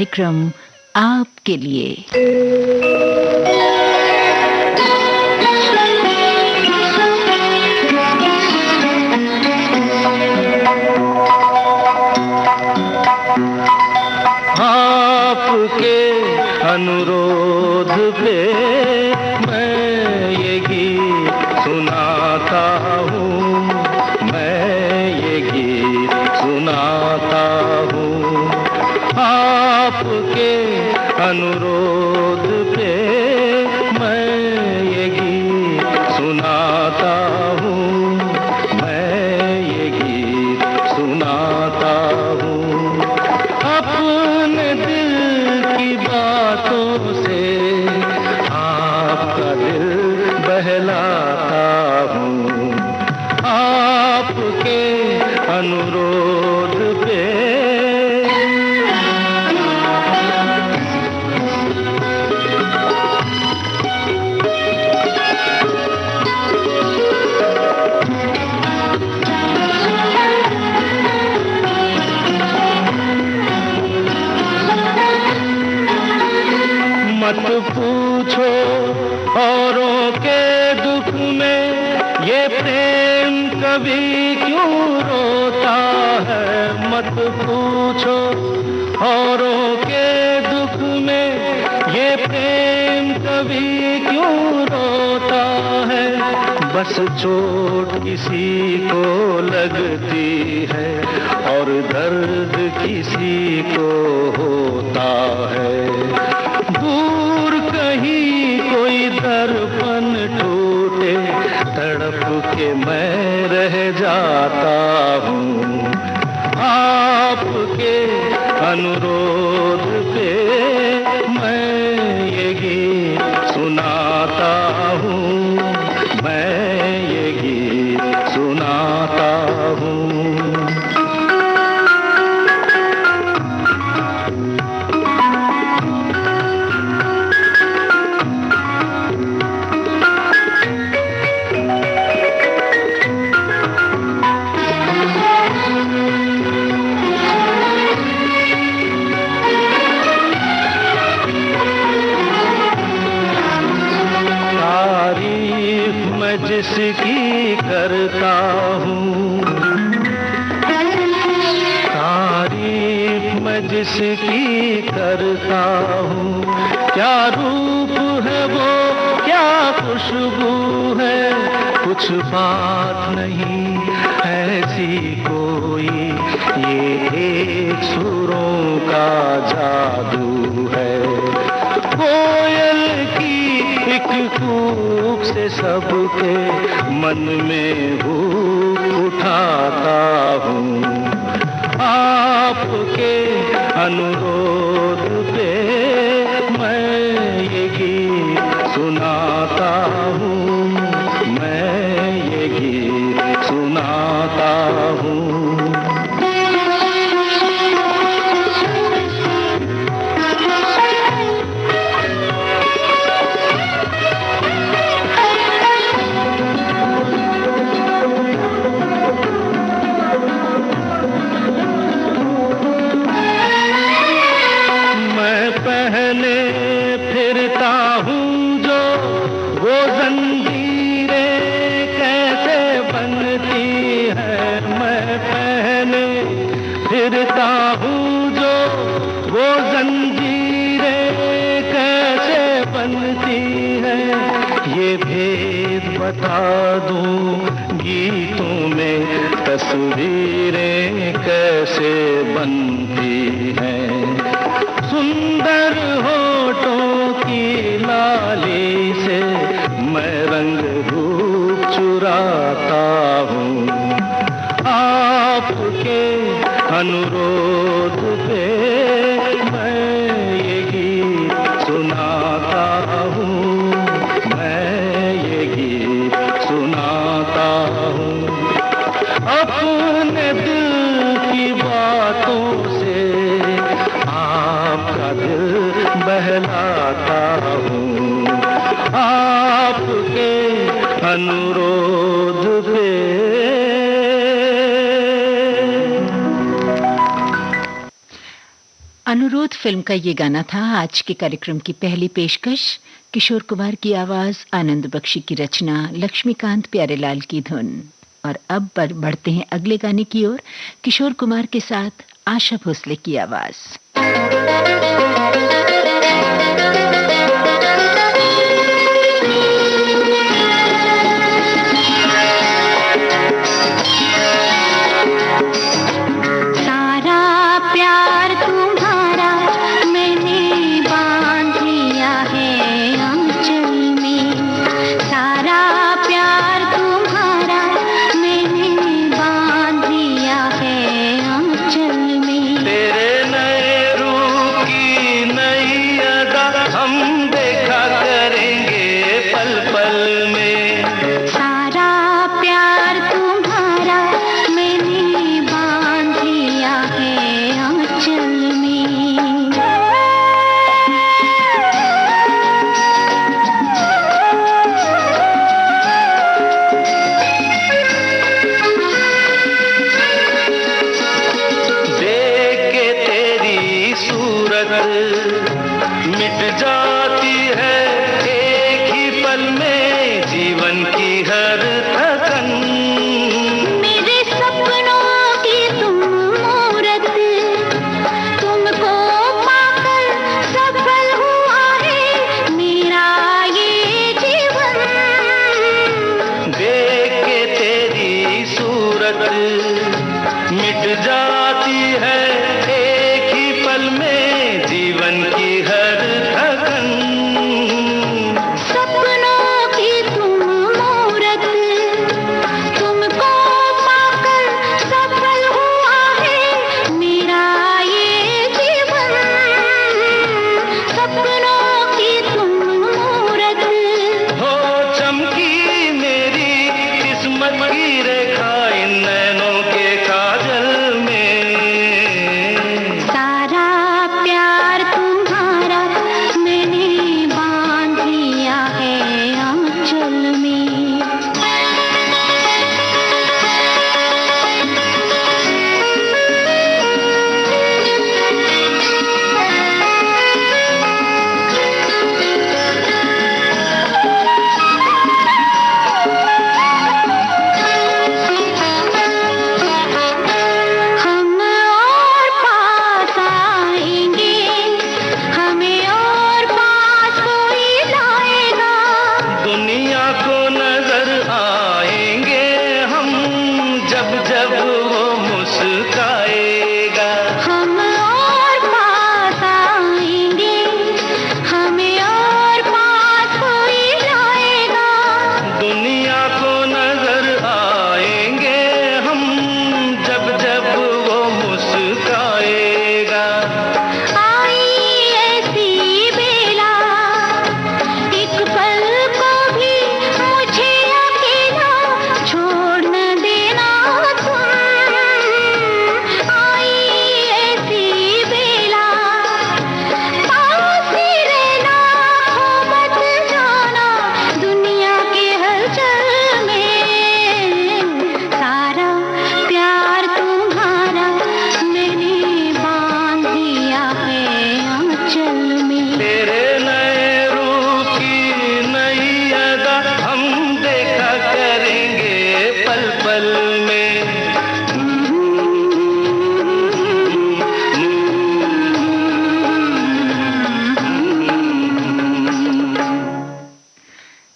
कार्यक्रम आपके लिए। आपके अनुरोध पे मैं ये गीत सुनाता हूँ, मैं ये गीत सुनाता हूँ। आपके अनुरोध पे मैं ये गीत सुनाता हूँ, मैं ये गीत सुनाता हूँ। अपने दिल की बातों से आपका दिल बहलाता हूँ। आपके अनुरोध पे मत पूछो औरों के दुख में ये प्रेम कभी क्यों रोता है। मत पूछो औरों के दुख में ये प्रेम कभी क्यों रोता है। बस चोट किसी को लगती है और दर्द किसी को होता है। दूर कहीं कोई दर्पण टूटे तड़प के मैं रह जाता हूँ। आपके अनुरोध पे मैं ये गीत सुनाता हूँ, मैं ये गीत सुनाता हूँ। जिसकी करता हूँ तारीफ मैं जिसकी करता हूँ। क्या रूप है वो, क्या खुशबू है, कुछ बात नहीं ऐसी कोई। ये एक सुरों का जादू है। कोयल की एक कूक से सबके मन में भूख उठाता हूँ। आपके अनुरोध पे मैं ये गीत सुनाता हूँ, मैं ये गीत सुनाता हूँ। फिरता हूँ जो वो जंजीरें कैसे बनती है। ये भेद बता दूँ गीतों में तस्वीरें कैसे बनती हैं। सुंदर होठों की लाली से मैं रंग रूप चुराता हूँ। आपके अनुरोध पे मैं ये गीत सुनाता हूँ, मैं ये गीत सुनाता हूँ। अपने दिल की बातों से आपका दिल बहलाता हूँ। आपके अनुरोध पे अनुरोध फिल्म का ये गाना था आज के कार्यक्रम की पहली पेशकश। किशोर कुमार की आवाज, आनंद बख्शी की रचना, लक्ष्मीकांत प्यारेलाल की धुन। और अब बढ़ते हैं अगले गाने की ओर, किशोर कुमार के साथ आशा भोसले की आवाज।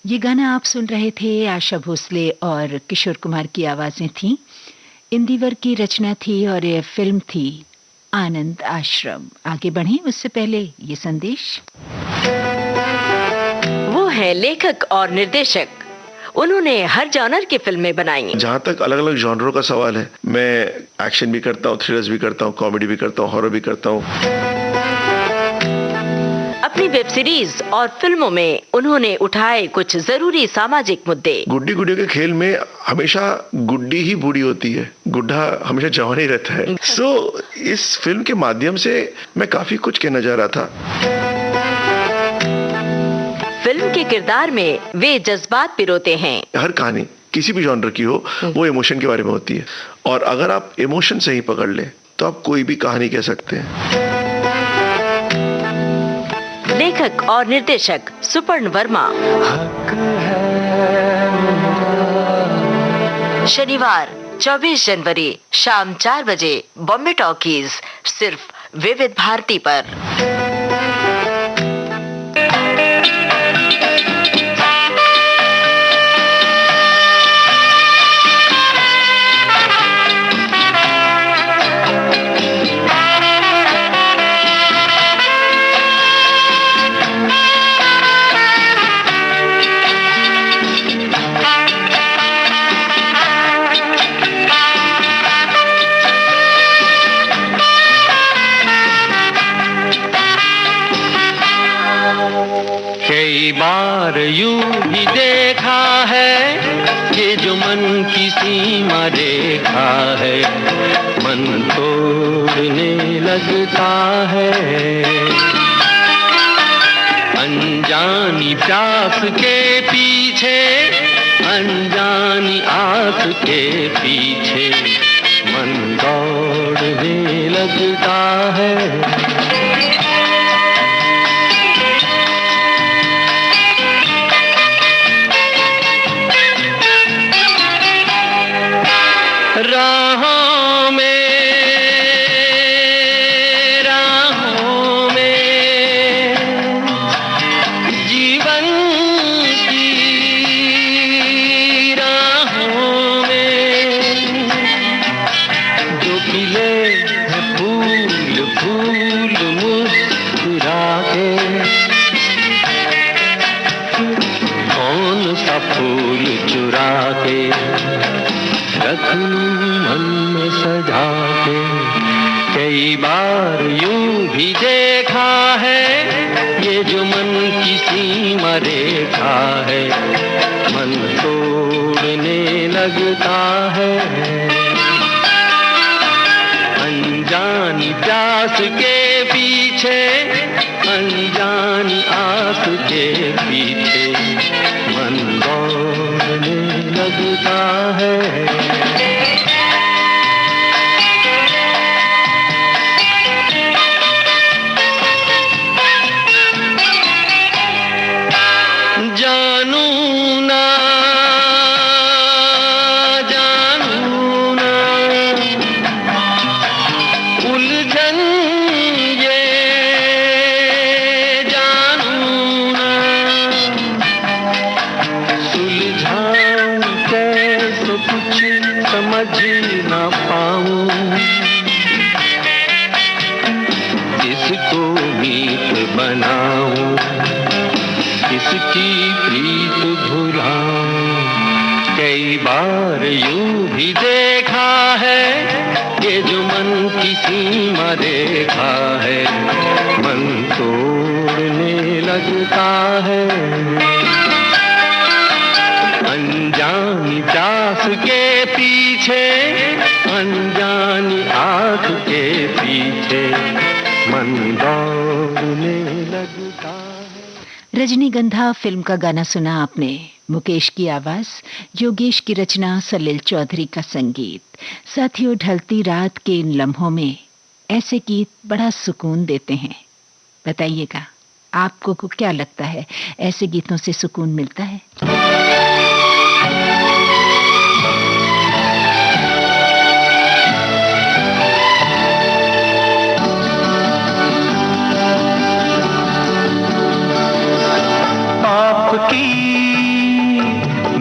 ये गाना आप सुन रहे थे, आशा भोसले और किशोर कुमार की आवाजें थीं। इंदिवर की रचना थी और ये फिल्म थी आनंद आश्रम। आगे बढ़ें उससे पहले ये संदेश। वो है लेखक और निर्देशक, उन्होंने हर जॉनर की फिल्में बनाई। जहाँ तक अलग अलग जॉनरों का सवाल है, मैं एक्शन भी करता हूँ, थ्रिलर्स भी करता हूँ, कॉमेडी भी करता हूँ, हॉरर भी करता हूँ। अपनी वेब सीरीज और फिल्मों में उन्होंने उठाए कुछ जरूरी सामाजिक मुद्दे। गुड्डी गुडियों के खेल में हमेशा गुड्डी ही बूढ़ी होती है, गुड्डा हमेशा जवान ही रहता है। सो इस फिल्म के माध्यम से मैं काफी कुछ कहना चाह रहा था। फिल्म के किरदार में वे जज्बात पिरोते हैं। हर कहानी किसी भी जॉनर की हो, वो इमोशन के बारे में होती है, और अगर आप इमोशन से ही पकड़ ले तो आप कोई भी कहानी कह सकते हैं। लेखक और निर्देशक सुपर्ण वर्मा। शनिवार 24 जनवरी शाम 4 बजे बॉम्बे टॉकीज, सिर्फ विविध भारती पर। कई बार यूं ही देखा है ये जो मन की सीमा रेखा है, मन तोड़ने लगता है। अनजानी प्यास के पीछे, अनजानी आस के पीछे मन दौड़ने लगता है। राहों में जीवन की राहों में जो खिले फूल फूल मुस्कुरा के, कौन सा फूल चुरा के रखूं मन में सजा के। कई बार यूं भी देखा है ये जो मन की सीमा रेखा है, मन तोड़ने लगता है। अनजानी प्यास के पीछे, अनजानी आस के पीछे मन दौड़ने लगता है। कई बार यूं भी देखा है ये जो मन की सीमा रेखा है, मन तोड़ने लगता है। अनजानी प्यास के पीछे, अनजानी आस के पीछे मन दौड़ने लगता है। रजनीगंधा फिल्म का गाना सुना आपने। मुकेश की आवाज, योगेश की रचना, सलील चौधरी का संगीत। साथियों, ढलती रात के इन लम्हों में ऐसे गीत बड़ा सुकून देते हैं। बताइएगा, आपको को क्या लगता है, ऐसे गीतों से सुकून मिलता है?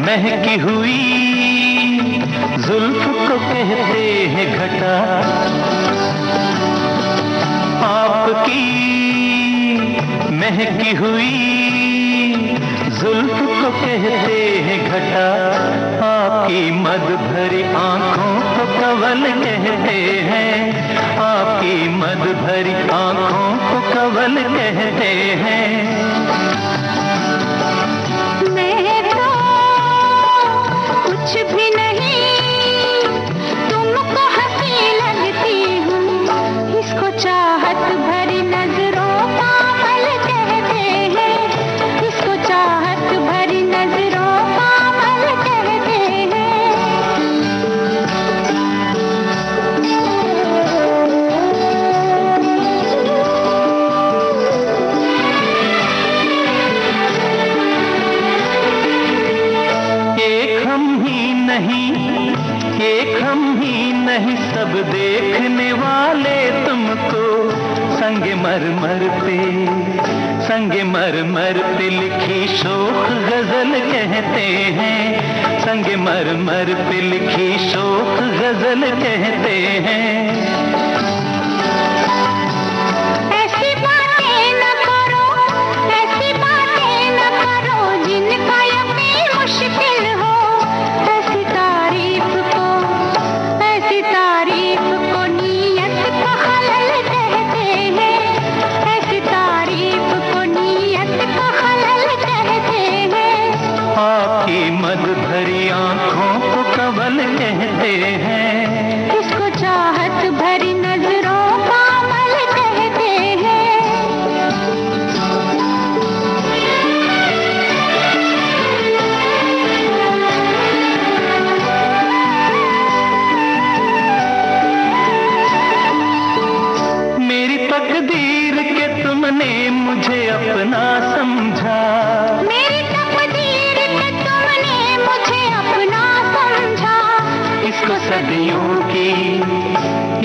महकी हुई जुल्फ को कहते हैं घटा, आपकी महकी हुई जुल्फ को कहते हैं घटा। आपकी मद भरी आंखों को कवल कहते हैं, आपकी मद भरी आंखों को कवल कहते हैं। कुछ भी नहीं, तुमको हंसी लगती हूँ, इसको चाहत भरी नजरों का पल कहते हैं, इसको चाहत भरी नजरों का पल कहते हैं। नहीं सब देखने वाले तुमको संगे मर पे लिखी शोक गजल कहते हैं, संगे मर पे लिखी शोक गजल कहते हैं। ऐसी बातें न करो जिनका यकीन मुश्किल हो। ऐसी तारीफ को नीयत का खलल कहते हैं। ऐसी तारीफ को नीयत का खलल कहते हैं। आपकी मद भरी आंखों को कवल कहते हैं। इसको चाहत भरी नजरों का अमल कहते हैं। मेरी तकदीर के तुमने मुझे अपना समझा, मेरी तकदीर के तुमने मुझे अपना समझा।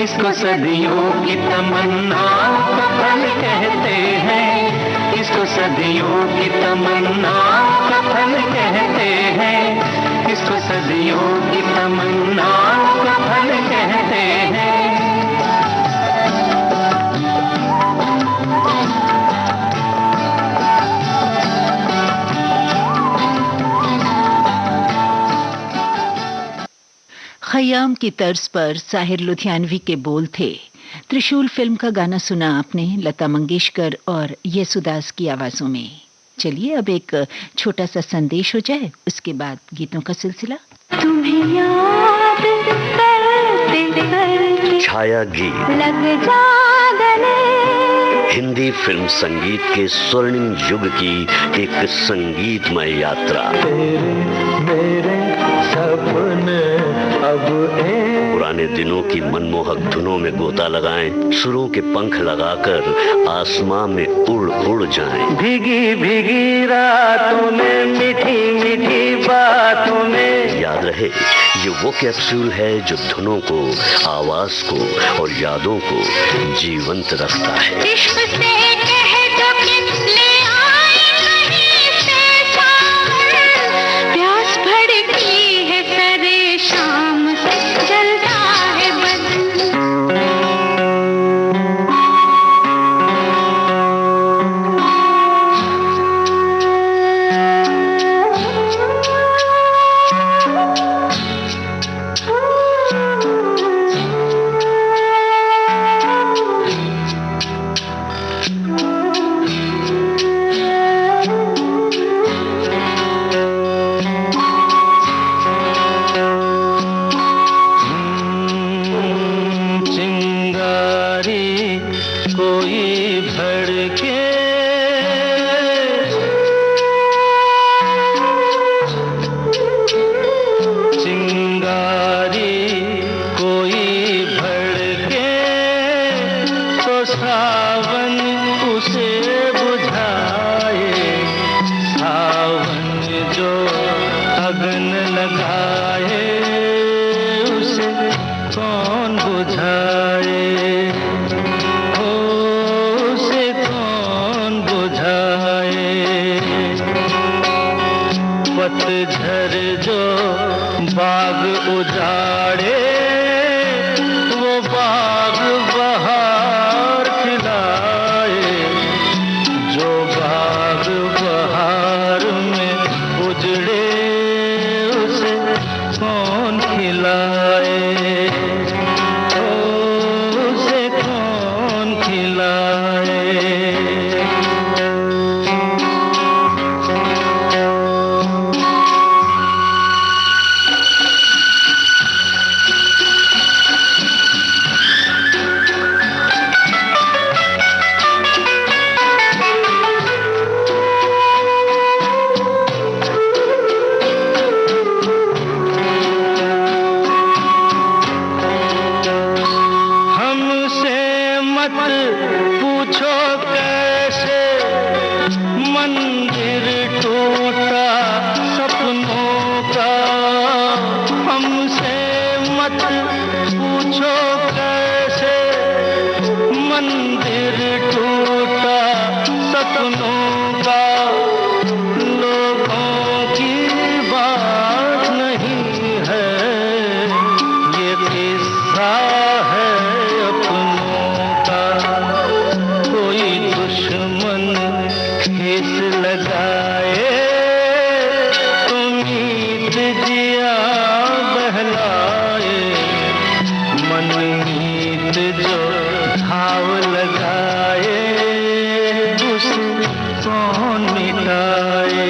इसको सदियों की तमन्नाओं का फल कहते हैं। इसको सदियों की तमन्नाओं का फल कहते हैं। इसको सदियों की तमन्नाओं का फल कहते हैं। खयाम की तर्ज पर साहिर लुधियानवी के बोल थे। त्रिशूल फिल्म का गाना सुना आपने लता मंगेशकर और येसुदास की आवाजों में। चलिए अब एक छोटा सा संदेश हो जाए, उसके बाद गीतों का सिलसिला। तुम्हें याद करते करते छाया गीत लग जा गले। हिंदी फिल्म संगीत के स्वर्णिम युग की एक संगीतमय यात्रा। मेरे सपने अब पुराने दिनों की मनमोहक धुनों में गोता लगाएं, सुरों के पंख लगाकर आसमां में उड़ उड़ जाएं। भीगी भीगी रातों में मीठी मीठी बातों में। याद रहे, ये वो कैप्सूल है जो धुनों को, आवाज को और यादों को जीवंत रखता है। इश्क से कह दो कि ले आए कहीं से सावन। प्यास भड़की है सरे शाम से जलता है बदन। पतझर जो बाग उजाड़े, वो बाग बहार खिलाए। जो बाग बहार में उजड़े, उसे कौन खिलाए, उसे कौन खिलाए। कौन मिटाए।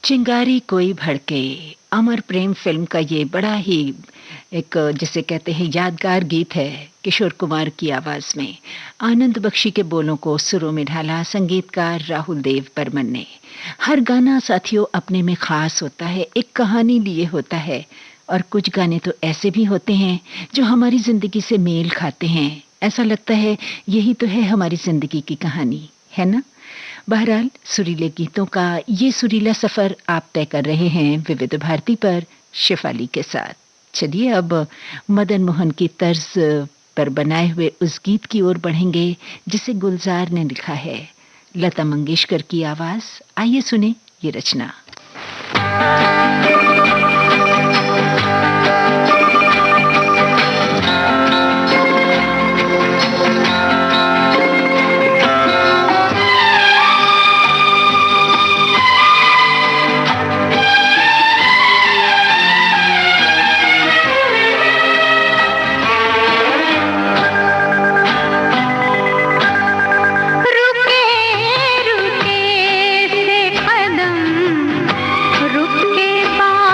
चिंगारी कोई भड़के, अमर प्रेम फिल्म का ये बड़ा ही एक जिसे कहते हैं यादगार गीत है। किशोर कुमार की आवाज में आनंद बख्शी के बोलों को सुरों में ढाला संगीतकार राहुल देव बर्मन ने। हर गाना साथियों अपने में खास होता है, एक कहानी लिए होता है, और कुछ गाने तो ऐसे भी होते हैं जो हमारी जिंदगी से मेल खाते हैं। ऐसा लगता है यही तो है हमारी जिंदगी की कहानी, है ना? बहरहाल सुरीले गीतों का ये सुरीला सफर आप तय कर रहे हैं विविध भारती पर शेफाली के साथ। चलिए अब मदन मोहन की तर्ज पर बनाए हुए उस गीत की ओर बढ़ेंगे जिसे गुलजार ने लिखा है, लता मंगेशकर की आवाज। आइए सुने ये रचना। रुके से कदम, रुक के बात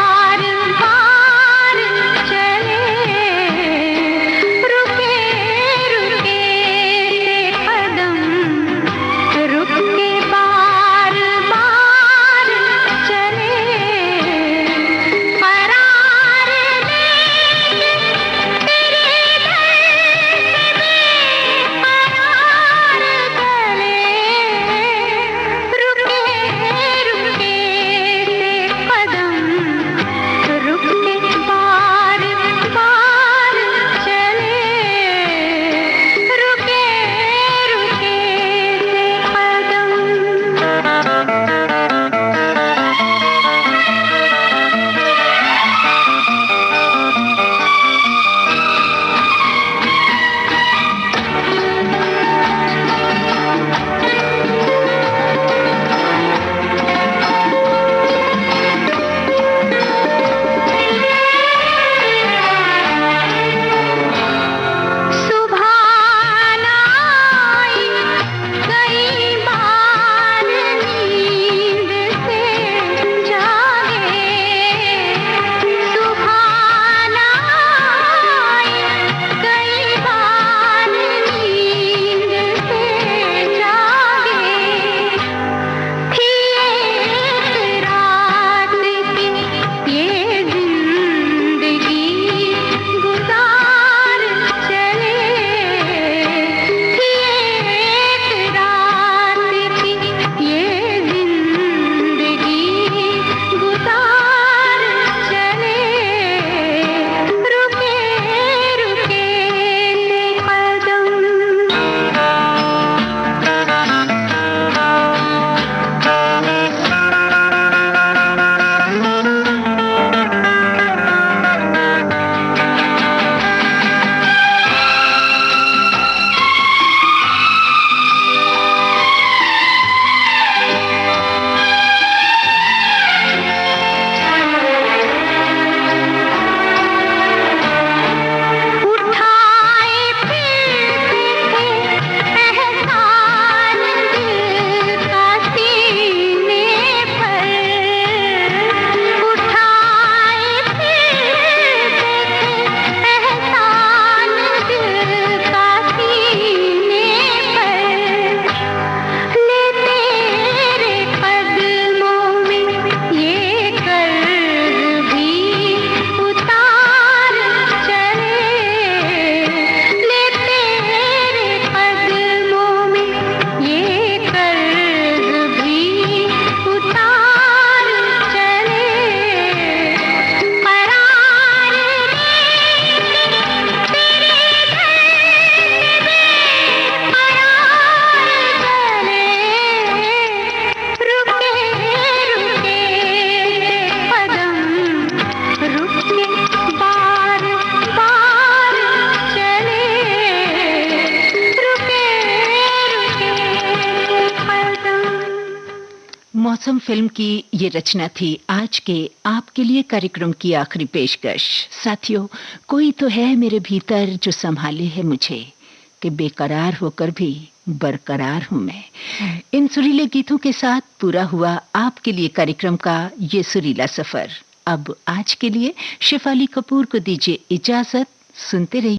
मौसम फिल्म की ये रचना थी आज के आपके लिए कार्यक्रम की आखिरी पेशकश। साथियों, कोई तो है मेरे भीतर जो संभाले है मुझे, कि बेकरार होकर भी बरकरार हूं मैं। इन सुरीले गीतों के साथ पूरा हुआ आपके लिए कार्यक्रम का ये सुरीला सफर। अब आज के लिए शेफाली कपूर को दीजिए इजाजत। सुनते रहिए